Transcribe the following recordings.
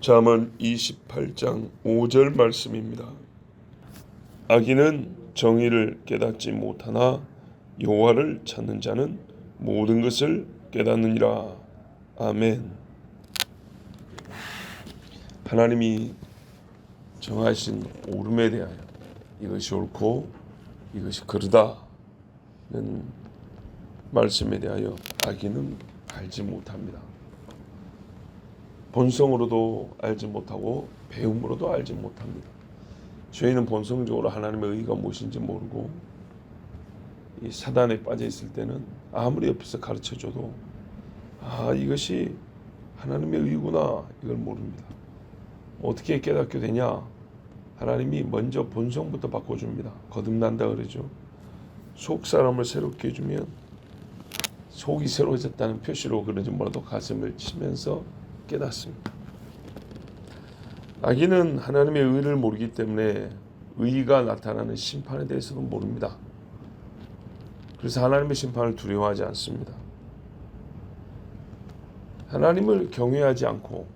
잠언 28장 5절 말씀입니다. 악인은 정의를 깨닫지 못하나 여호와를 찾는 자는 모든 것을 깨닫느니라. 아멘. 하나님이 정하신 옳음에 대하여 이것이 옳고 이것이 그르다는 말씀에 대하여 악인은 알지 못합니다. 본성으로도 알지 못하고 배움으로도 알지 못합니다. 죄인은 본성적으로 하나님의 의가 무엇인지 모르고 이 사단에 빠져 있을 때는 아무리 옆에서 가르쳐줘도 이것이 하나님의 의구나 이걸 모릅니다. 어떻게 깨닫게 되냐? 하나님이 먼저 본성부터 바꿔줍니다. 거듭난다 그러죠. 속 사람을 새롭게 해주면 속이 새로워졌다는 표시로 그러지 몰라도 가슴을 치면서 깨닫습니다. 악인은 하나님의 의를 모르기 때문에 의가 나타나는 심판에 대해서도 모릅니다. 그래서 하나님의 심판을 두려워하지 않습니다. 하나님을 경외하지 않고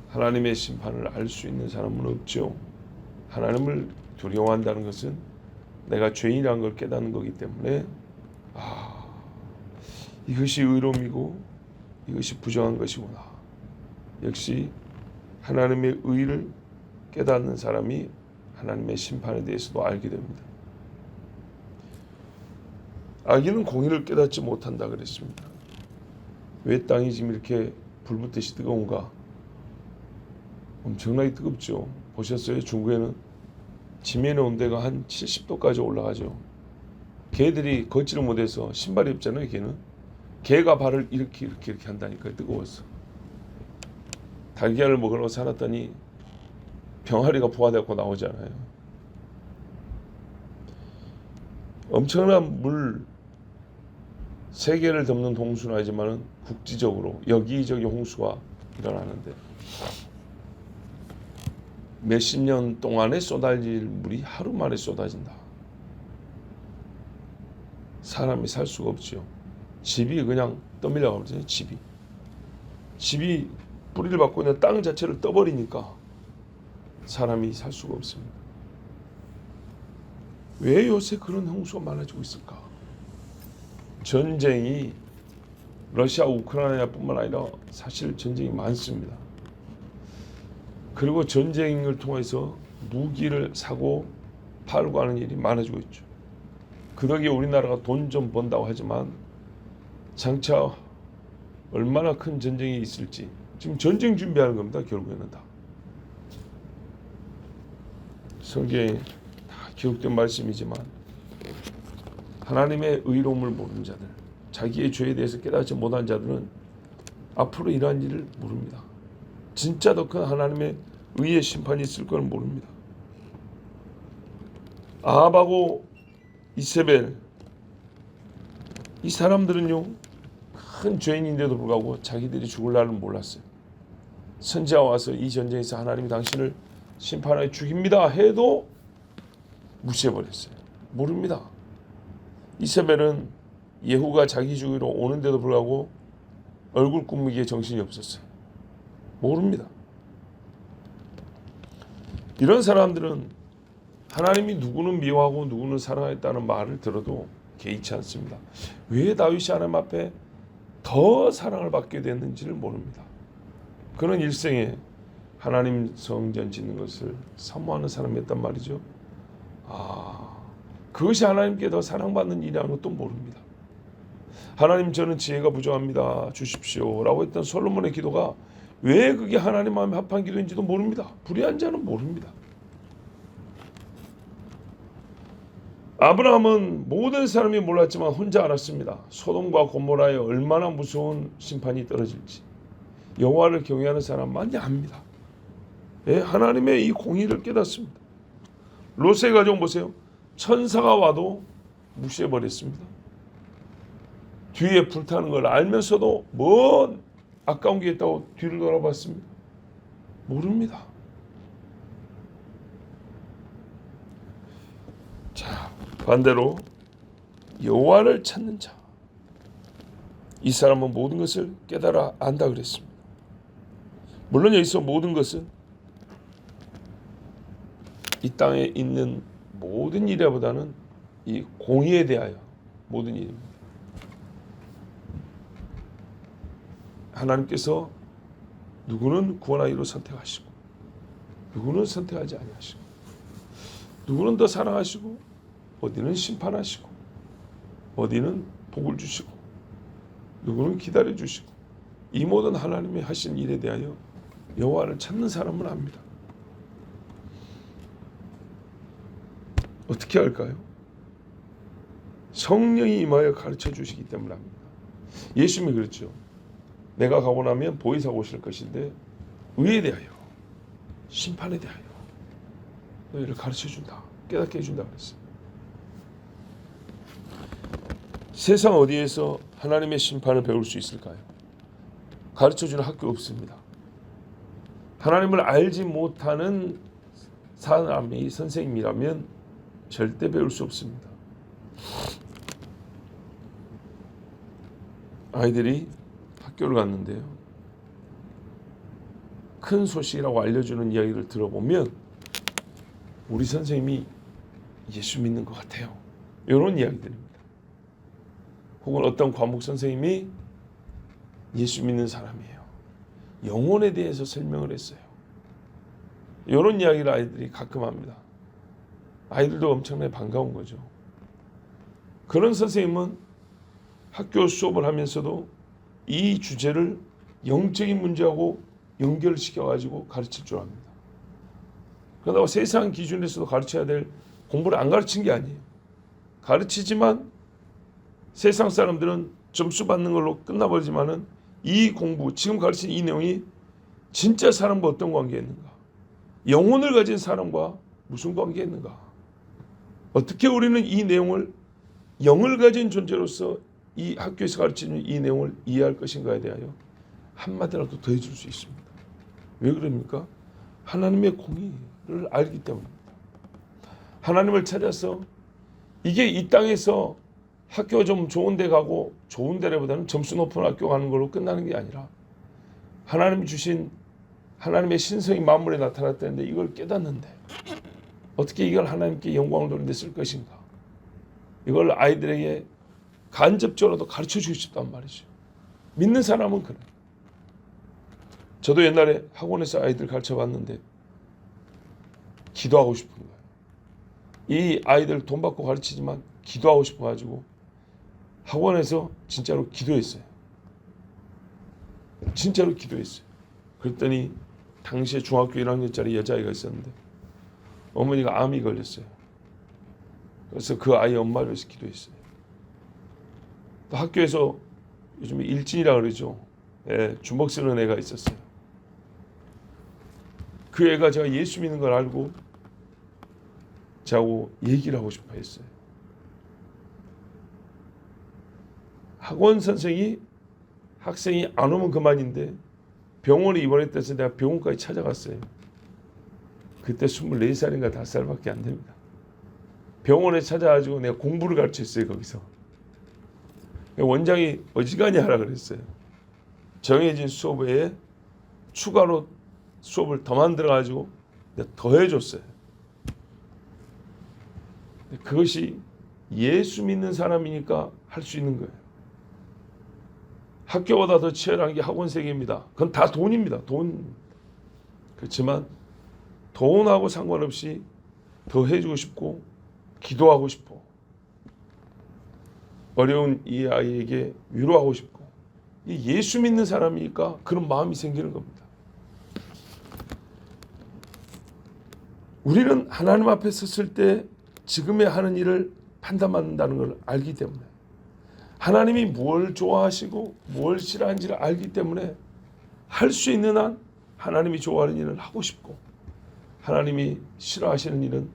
하나님의 심판을 알 수 있는 사람은 없죠. 하나님을 두려워한다는 것은 내가 죄인이라는 걸 깨닫는 거기 때문에 이것이 의로움이고 이것이 부정한 것이구나. 역시 하나님의 의를 깨닫는 사람이 하나님의 심판에 대해서도 알게 됩니다. 악인은 공의를 깨닫지 못한다 그랬습니다. 왜 땅이 지금 이렇게 불붙듯이 뜨거운가? 엄청나게 뜨겁죠. 보셨어요? 중국에는 지면의 온도가 한 70도까지 올라가죠. 개들이 걷지를 못해서 신발이 없잖아요. 개가 발을 이렇게 한다니까요. 뜨거워서. 달걀을 먹으려고 살았더니 병아리가 부화되고 나오잖아요. 엄청난 물 세계를 덮는 홍수는 아니지만 국지적으로 여기저기 홍수가 일어나는데 몇십 년 동안에 쏟아질 물이 하루 만에 쏟아진다. 사람이 살 수가 없죠. 집이 그냥 떠밀려 가거든요. 집이 뿌리를 받고 있는 땅 자체를 떠버리니까 사람이 살 수가 없습니다. 왜 요새 그런 홍수가 많아지고 있을까? 전쟁이 러시아 우크라이나뿐만 아니라 사실 전쟁이 많습니다. 그리고 전쟁을 통해서 무기를 사고 팔고 하는 일이 많아지고 있죠. 그 덕에 우리나라가 돈 좀 번다고 하지만 장차 얼마나 큰 전쟁이 있을지 지금 전쟁 준비하는 겁니다. 결국에는 다 성경에 다 기록된 말씀이지만 하나님의 의로움을 모르는 자들, 자기의 죄에 대해서 깨닫지 못한 자들은 앞으로 이러한 일을 모릅니다. 진짜 더 큰 하나님의 의의 심판이 있을 걸 모릅니다. 아합하고 이세벨 이 사람들은요 큰 죄인인데도 불구하고 자기들이 죽을 날을 몰랐어요. 선지자가 와서 이 전쟁에서 하나님이 당신을 심판하여 죽입니다 해도 무시해버렸어요. 모릅니다. 이세벨은 예후가 자기 죽이러 오는데도 불구하고 얼굴 꾸미기에 정신이 없었어요. 모릅니다. 이런 사람들은 하나님이 누구는 미워하고 누구는 사랑했다는 말을 들어도 개의치 않습니다. 왜 다윗이 하나님 앞에 더 사랑을 받게 됐는지를 모릅니다. 그런 일생에 하나님 성전 짓는 것을 사모하는 사람이었단 말이죠. 그것이 하나님께 더 사랑받는 일이라는 것도 모릅니다. 하나님 저는 지혜가 부족합니다. 주십시오 라고 했던 솔로몬의 기도가 왜 그게 하나님 마음에 합한 기도인지도 모릅니다. 불의한 자는 모릅니다. 아브라함은 모든 사람이 몰랐지만 혼자 알았습니다. 소돔과 고모라에 얼마나 무서운 심판이 떨어질지. 여호와를 경외하는 사람만이 압니다. 하나님의 이 공의를 깨닫습니다. 롯의 가정 보세요. 천사가 와도 무시해버렸습니다. 뒤에 불타는 걸 알면서도 뭔 아까운 게 있다고 뒤를 돌아봤습니다. 모릅니다. 자, 반대로 여호와를 찾는 자, 이 사람은 모든 것을 깨달아 안다 그랬습니다. 물론 여기서 모든 것은 이 땅에 있는 모든 일보다는 이 공의에 대하여 모든 일입니다. 하나님께서 누구는 구원하기로 선택하시고 누구는 선택하지 아니하시고 누구는 더 사랑하시고 어디는 심판하시고 어디는 복을 주시고 누구는 기다려 주시고 이 모든 하나님이 하신 일에 대하여 여호와를 찾는 사람은 압니다. 어떻게 할까요? 성령이 임하여 가르쳐 주시기 때문에 합니다. 예수님이 그랬죠. 내가 가고 나면 보혜사가 오실 것인데 의에 대하여 심판에 대하여 너희를 가르쳐 준다. 깨닫게 해준다 그랬어요. 세상 어디에서 하나님의 심판을 배울 수 있을까요? 가르쳐주는 학교 없습니다. 하나님을 알지 못하는 사람이 선생님이라면 절대 배울 수 없습니다. 아이들이 학교를 갔는데요. 큰 소식이라고 알려주는 이야기를 들어보면 우리 선생님이 예수 믿는 것 같아요. 이런 이야기들입니다. 혹은 어떤 과목 선생님이 예수 믿는 사람이에요. 영혼에 대해서 설명을 했어요. 이런 이야기를 아이들이 가끔 합니다. 아이들도 엄청나게 반가운 거죠. 그런 선생님은 학교 수업을 하면서도 이 주제를 영적인 문제하고 연결시켜가지고 가르칠 줄 압니다. 그러다가 세상 기준에서도 가르쳐야 될 공부를 안 가르친 게 아니에요. 가르치지만 세상 사람들은 점수 받는 걸로 끝나버리지만은 이 공부, 지금 가르친 이 내용이 진짜 사람과 어떤 관계에 있는가? 영혼을 가진 사람과 무슨 관계에 있는가? 어떻게 우리는 이 내용을 영을 가진 존재로서 이 학교에서 가르치는 이 내용을 이해할 것인가에 대하여 한마디라도 더 해줄 수 있습니다. 왜 그럽니까? 하나님의 공의를 알기 때문입니다. 하나님을 찾아서 이게 이 땅에서 학교 좀 좋은 데 가고 좋은 데보다는 점수 높은 학교 가는 걸로 끝나는 게 아니라 하나님이 주신 하나님의 신성이 만물에 나타났다는데 이걸 깨닫는데 어떻게 이걸 하나님께 영광을 돌리는 데 쓸 것인가? 이걸 아이들에게 간접적으로도 가르쳐주고 싶단 말이죠. 믿는 사람은 그래. 저도 옛날에 학원에서 아이들 가르쳐봤는데 기도하고 싶은 거예요. 이 아이들 돈 받고 가르치지만 기도하고 싶어가지고 학원에서 진짜로 기도했어요. 진짜로 기도했어요. 그랬더니 당시에 중학교 1학년짜리 여자아이가 있었는데 어머니가 암이 걸렸어요. 그래서 그 아이 엄마를 위해서 기도했어요. 또 학교에서 요즘에 일진이라 그러죠. 예, 주먹 쓰는 애가 있었어요. 그 애가 제가 예수 믿는 걸 알고 저하고 얘기를 하고 싶어 했어요. 학원 선생이 학생이 안 오면 그만인데 병원에 입원했다 해서 내가 병원까지 찾아갔어요. 그때 24살인가 5살밖에 안 됩니다. 병원에 찾아가지고 내가 공부를 가르쳤어요. 거기서. 원장이 어지간히 하라 그랬어요. 정해진 수업 외에 추가로 수업을 더 만들어가지고 내가 더 해줬어요. 그것이 예수 믿는 사람이니까 할 수 있는 거예요. 학교보다 더 치열한 게 학원 세계입니다. 그건 다 돈입니다. 돈. 그렇지만 돈하고 상관없이 더 해주고 싶고 기도하고 싶고 어려운 이 아이에게 위로하고 싶고 예수 믿는 사람이니까 그런 마음이 생기는 겁니다. 우리는 하나님 앞에 섰을 때 지금의 하는 일을 판단받는다는 걸 알기 때문에 하나님이 뭘 좋아하시고 뭘 싫어하는지를 알기 때문에 할 수 있는 한 하나님이 좋아하는 일을 하고 싶고 하나님이 싫어하시는 일은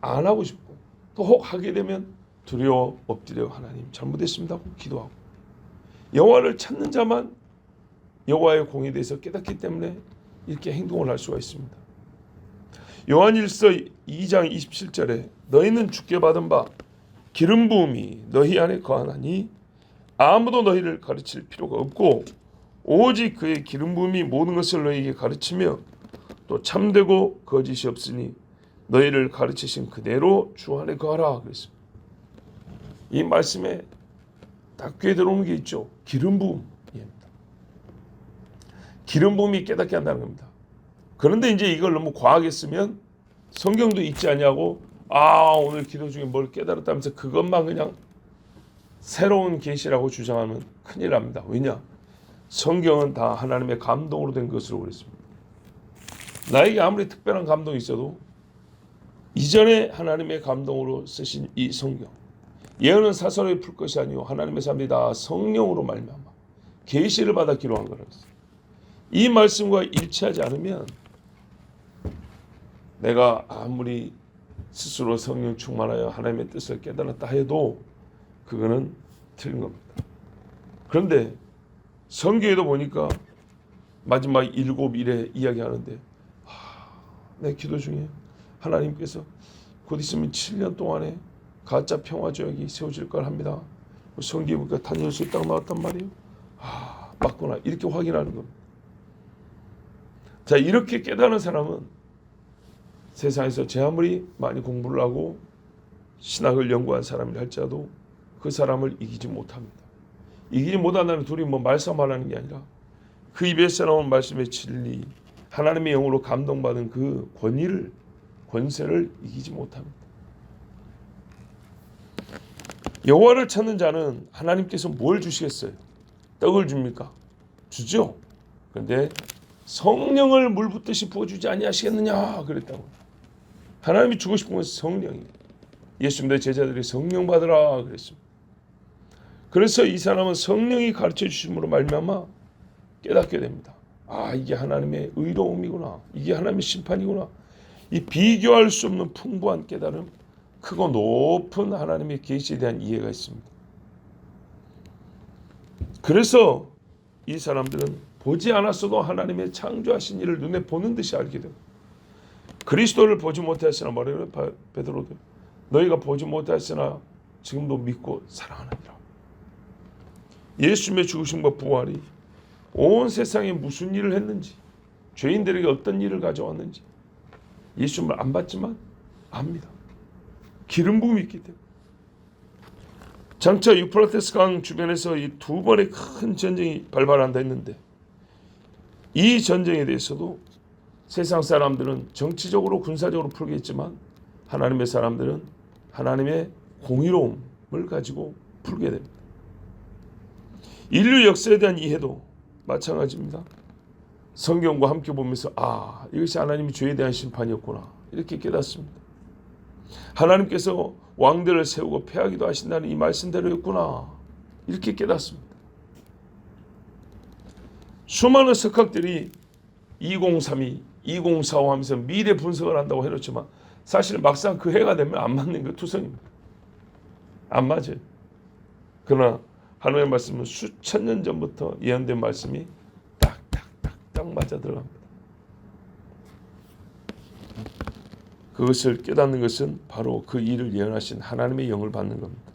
안 하고 싶고 또 혹 하게 되면 두려워 엎드려 하나님 잘못했습니다 하고 기도하고 여호와를 찾는 자만 여호와의 공에 대해서 깨닫기 때문에 이렇게 행동을 할 수가 있습니다. 요한일서 2장 27절에 너희는 주께 받은 바 기름 부음이 너희 안에 거하나니 아무도 너희를 가르칠 필요가 없고 오직 그의 기름 부음이 모든 것을 너희에게 가르치며 또 참되고 거짓이 없으니 너희를 가르치신 그대로 주 안에 거하라 그랬습니다. 이 말씀에 딱 귀에 들어오는 게 있죠. 기름 부음입니다. 기름 부음이 깨닫게 한다는 겁니다. 그런데 이제 이걸 너무 과하게 쓰면 성경도 있지 않냐고 오늘 기도 중에 뭘 깨달았다면서 그것만 그냥 새로운 계시라고 주장하면 큰일 납니다. 왜냐? 성경은 다 하나님의 감동으로 된 것으로 그랬습니다. 나에게 아무리 특별한 감동이 있어도 이전에 하나님의 감동으로 쓰신 이 성경, 예언은 사설에 풀 것이 아니요 하나님의 사람들이 다 성령으로 말미암아 계시를 받아 기록한 거라고 했어요. 이 말씀과 일치하지 않으면 내가 아무리 스스로 성령 충만하여 하나님의 뜻을 깨달았다 해도 그거는 틀린 겁니다. 그런데 성경에도 보니까 마지막 7일에 이야기하는데 내 기도 중에 하나님께서 곧 있으면 7년 동안에 가짜 평화조약이 세워질 걸 합니다. 성경에 보니까 다니엘 수에 딱 나왔단 말이에요. 맞구나 이렇게 확인하는 겁니다. 자, 이렇게 깨닫는 사람은 세상에서 제 아무리 많이 공부를 하고 신학을 연구한 사람이라 할지라도 그 사람을 이기지 못합니다. 이기지 못한다는 둘이 말싸움하라는 게 아니라 그 입에서 나온 말씀의 진리, 하나님의 영으로 감동받은 그 권세를 이기지 못합니다. 여호와를 찾는 자는 하나님께서 뭘 주시겠어요? 떡을 줍니까? 주죠. 그런데 성령을 물 붓듯이 부어주지 아니하시겠느냐 그랬다고. 하나님이 주고 싶은 것은 성령이에요. 예수님의 제자들이 성령 받으라 그랬습니다. 그래서 이 사람은 성령이 가르쳐 주심으로 말미암아 깨닫게 됩니다. 이게 하나님의 의로움이구나. 이게 하나님의 심판이구나. 이 비교할 수 없는 풍부한 깨달음, 크고 높은 하나님의 계시에 대한 이해가 있습니다. 그래서 이 사람들은 보지 않았어도 하나님의 창조하신 일을 눈에 보는 듯이 알게 됩니다. 그리스도를 보지 못하였으나 뭐래요? 베드로도 너희가 보지 못하였으나 지금도 믿고 사랑하느니라. 예수님의 죽으심과 부활이 온 세상에 무슨 일을 했는지, 죄인들에게 어떤 일을 가져왔는지 예수님을 안 봤지만 압니다. 기름 부음이 있기 때문에. 장차 유프라테스 강 주변에서 이 두 번의 큰 전쟁이 발발한다 했는데 이 전쟁에 대해서도 세상 사람들은 정치적으로 군사적으로 풀겠지만 하나님의 사람들은 하나님의 공의로움을 가지고 풀게 됩니다. 인류 역사에 대한 이해도 마찬가지입니다. 성경과 함께 보면서 이것이 하나님의 죄에 대한 심판이었구나 이렇게 깨닫습니다. 하나님께서 왕들을 세우고 패하기도 하신다는 이 말씀대로였구나 이렇게 깨닫습니다. 수많은 석학들이 2032, 2045 하면서 미래 분석을 한다고 해놓지만 사실 막상 그 해가 되면 안 맞는 거 투성입니다. 안 맞아요. 그러나 하나님의 말씀은 수천 년 전부터 예언된 말씀이 딱 맞아 들어갑니다. 그것을 깨닫는 것은 바로 그 일을 예언하신 하나님의 영을 받는 겁니다.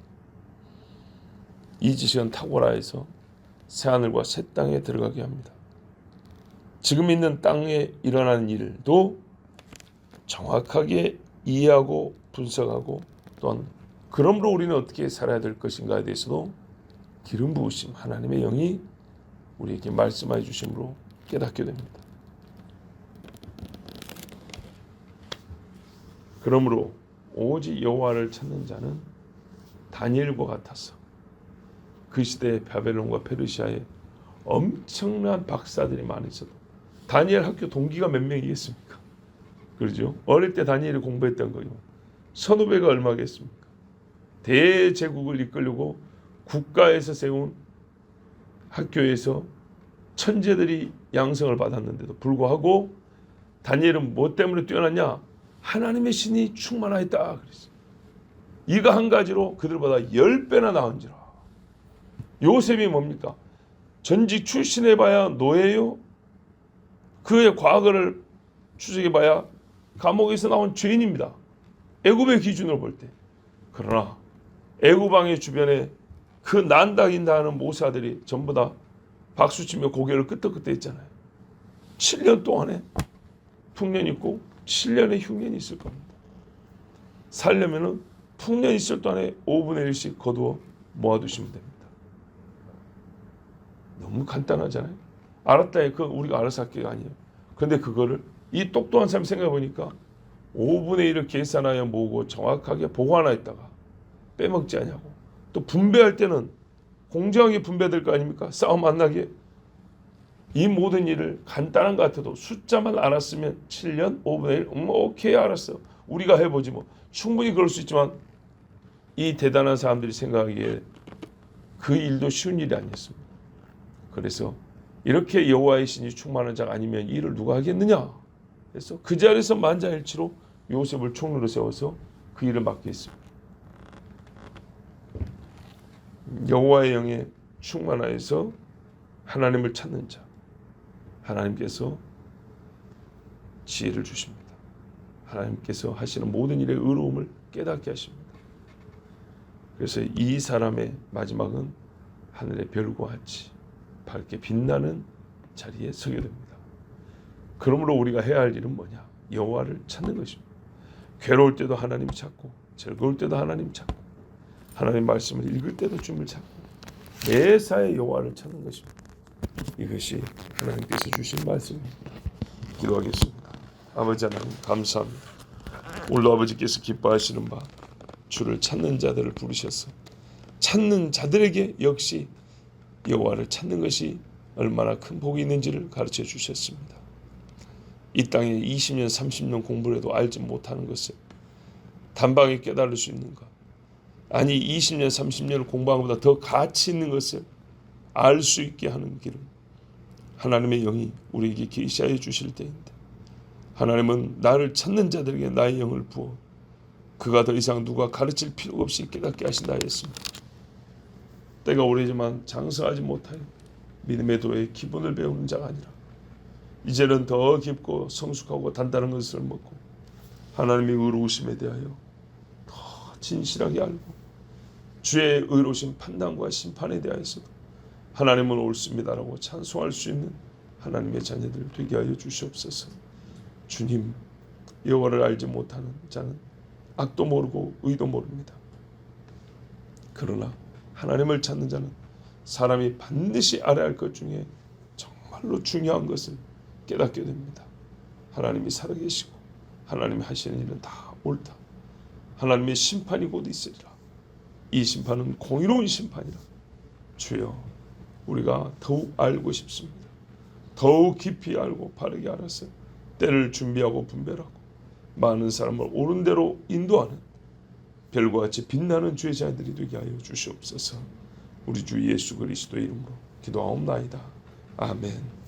이 지식은 탁월하여서 새하늘과 새 땅에 들어가게 합니다. 지금 있는 땅에 일어나는 일도 정확하게 이해하고 분석하고 또한 그러므로 우리는 어떻게 살아야 될 것인가에 대해서도 기름 부으심 하나님의 영이 우리에게 말씀해 주심으로 깨닫게 됩니다. 그러므로 오직 여호와를 찾는 자는 다니엘과 같아서 그 시대에 바벨론과 페르시아에 엄청난 박사들이 많이 있어도 다니엘 학교 동기가 몇 명이겠습니까? 그렇죠? 어릴 때 다니엘이 공부했던 거요. 선후배가 얼마겠습니까? 대제국을 이끌고 국가에서 세운 학교에서 천재들이 양성을 받았는데도 불구하고 다니엘은 뭐 때문에 뛰어났냐? 하나님의 신이 충만하였다 그랬어요. 이거 한 가지로 그들보다 10배나 나은지라. 요셉이 뭡니까? 전직 출신해봐야 노예요. 그의 과거를 추적해봐야 감옥에서 나온 죄인입니다. 애굽의 기준으로 볼 때. 그러나 애굽 왕의 주변에 그 난다긴다 하는 모사들이 전부 다 박수치며 고개를 끄덕끄덕했잖아요. 7년 동안에 풍년 있고 7년의 흉년이 있을 겁니다. 살려면은 풍년 있을 동안에 5분의 1씩 거두어 모아두시면 됩니다. 너무 간단하잖아요. 알았다 해. 그건 우리가 알아서 할 게 아니에요. 그런데 그거를 이 똑똑한 사람 생각해 보니까 5분의 1을 계산하여 모으고 정확하게 보관하였다가 빼먹지 않냐고. 또 분배할 때는 공정하게 분배될 거 아닙니까? 싸움 안 나게. 이 모든 일을 간단한 것 같아도 숫자만 알았으면 7년 5분의 1 오케이 알았어. 우리가 해보지 뭐. 충분히 그럴 수 있지만 이 대단한 사람들이 생각하기에 그 일도 쉬운 일이 아니었습니다. 그래서 이렇게 여호와의 신이 충만한 자가 아니면 일을 누가 하겠느냐. 그래서 그 자리에서 만장일치로 요셉을 총리로 세워서 그 일을 맡게 했습니다. 여호와의 영에 충만하여서 하나님을 찾는 자, 하나님께서 지혜를 주십니다. 하나님께서 하시는 모든 일의 의로움을 깨닫게 하십니다. 그래서 이 사람의 마지막은 하늘의 별과 같이 밝게 빛나는 자리에 서게 됩니다. 그러므로 우리가 해야 할 일은 뭐냐? 여호와를 찾는 것입니다. 괴로울 때도 하나님 찾고 즐거울 때도 하나님 찾고 하나님 말씀을 읽을 때도 주님을 찾고 매사에 여호와를 찾는 것입니다. 이것이 하나님께서 주신 말씀입니다. 기도하겠습니다. 아버지 하나님 감사합니다. 오늘도 아버지께서 기뻐하시는 바 주를 찾는 자들을 부르셔서 찾는 자들에게 역시 여호와를 찾는 것이 얼마나 큰 복이 있는지를 가르쳐 주셨습니다. 이 땅에 20년 30년 공부를 해도 알지 못하는 것을 단방에 깨달을 수 있는 것, 아니 20년 30년을 공부한 것보다 더 가치 있는 것을 알 수 있게 하는 길은 하나님의 영이 우리에게 계시하여 주실 때인데, 하나님은 나를 찾는 자들에게 나의 영을 부어 그가 더 이상 누가 가르칠 필요가 없이 깨닫게 하신다 했습니다. 때가 오래지만 장성하지 못하여 믿음의 도에 기본을 배우는 자가 아니라 이제는 더 깊고 성숙하고 단단한 것을 먹고 하나님의 의로우심에 대하여 더 진실하게 알고 주의 의로우신 판단과 심판에 대하여서도 하나님은 옳습니다라고 찬송할 수 있는 하나님의 자녀들 되게 하여 주시옵소서. 주님, 여호와를 알지 못하는 자는 악도 모르고 의도 모릅니다. 그러나 하나님을 찾는 자는 사람이 반드시 알아야 할 것 중에 정말로 중요한 것을 깨닫게 됩니다. 하나님이 살아계시고 하나님이 하시는 일은 다 옳다. 하나님의 심판이 곧 있으리라. 이 심판은 공의로운 심판이라. 주여, 우리가 더욱 알고 싶습니다. 더욱 깊이 알고 바르게 알아서 때를 준비하고 분별하고 많은 사람을 옳은 대로 인도하는 별과 같이 빛나는 주의 자녀들이 되게 하여 주시옵소서. 우리 주 예수 그리스도의 이름으로 기도하옵나이다. 아멘.